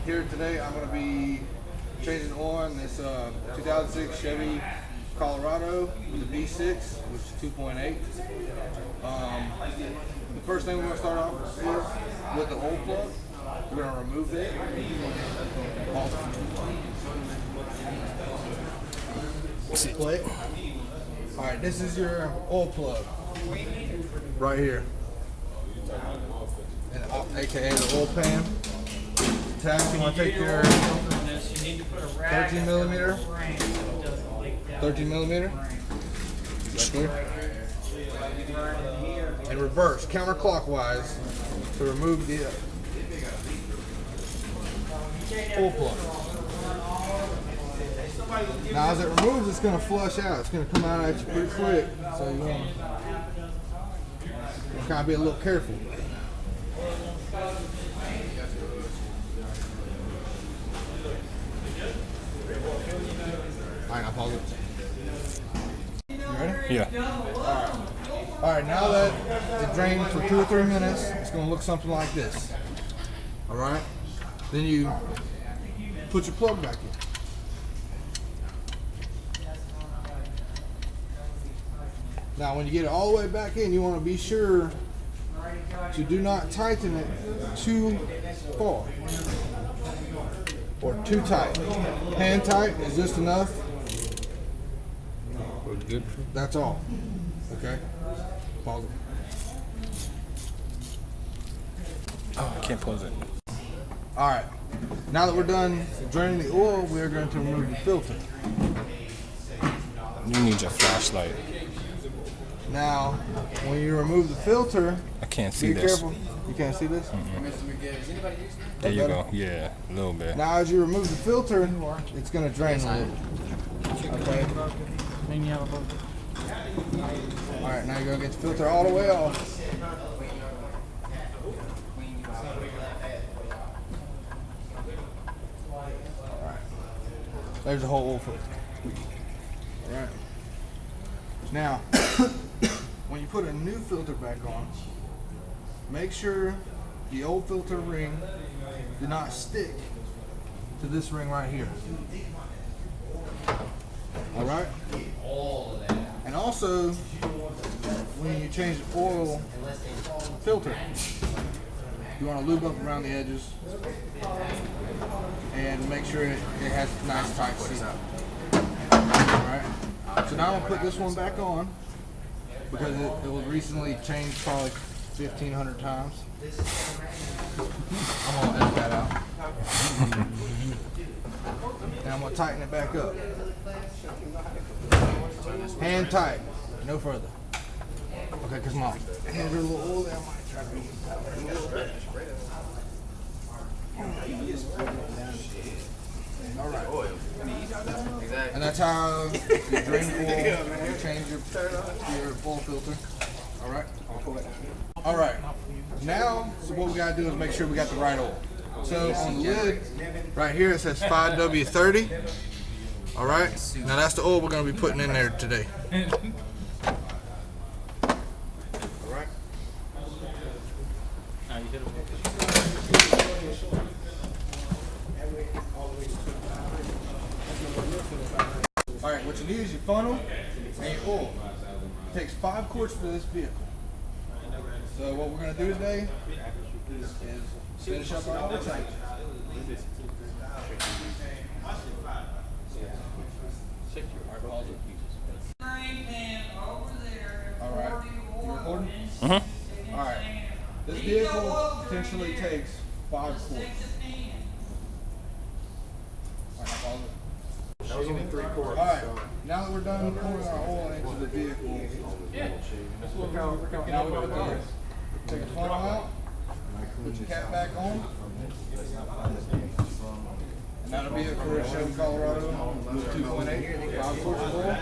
Here today I'm going to be changing oil on this 2006 Chevy Colorado with a V6, which is 2.8. The first thing we're going to start off with the oil plug. We're going to remove it. Plate. All right, this is your oil plug right here, and aka the oil pan. Tap. You want to take your 13 millimeter right there, and reverse counterclockwise to remove the oil plug. Now as it removes, it's going to flush out. It's going to come out at you pretty quick, so you want to kind of be a little careful. Alright, I'll pause it. You ready? Yeah. Alright, now that it drained for 2 or 3 minutes, it's going to look something like this. Alright? Then you put your plug back in. Now when you get it all the way back in, you want to be sure to do not tighten it too far or too tight. Hand tight is just enough. That's all. Okay? Pause it. Oh, I can't pause it. Alright. Now that we're done draining the oil, we're going to remove the filter. You need your flashlight. Now, when you remove the filter, I can't see be this. careful. You can't see this? There you go. Yeah, a little bit. Now, as you remove the filter, it's going to drain a little. Okay? Alright, now you're going to get the filter all the way off. Alright. There's the whole oil filter. Alright. Now, when you put a new filter back on, make sure the old filter ring do not stick to this ring right here. Alright? And also, when you change the oil filter, you want to lube up around the edges and make sure it has a nice tight seal. Alright? So now I'm going to put this one back on because it was recently changed probably 1,500 times. I'm going to edit that out. And I'm going to tighten it back up. Hand tight, no further. Okay, because my hands are a little oily. I might try to move that way a little bit. All right. And that's how you drain oil, you change your oil filter. All right. All right. Now, so what we got to do is make sure we got the right oil. So on the lid, right here, it says 5W30. All right. Now that's the oil we're going to be putting in there today. All right. All right, what you need is your funnel and your oil. It takes 5 quarts for this vehicle. So what we're going to do today is finish up our oil change. All right, you recording? Uh-huh. All right, this vehicle potentially takes 5 quarts. All right, pause it. That was only 3 quarts. All right, now that we're done pouring our oil into the vehicle, now we put take the funnel out, put your cap back on, and that'll be it for a Chevy Colorado with 2.8, 5 quarts of oil.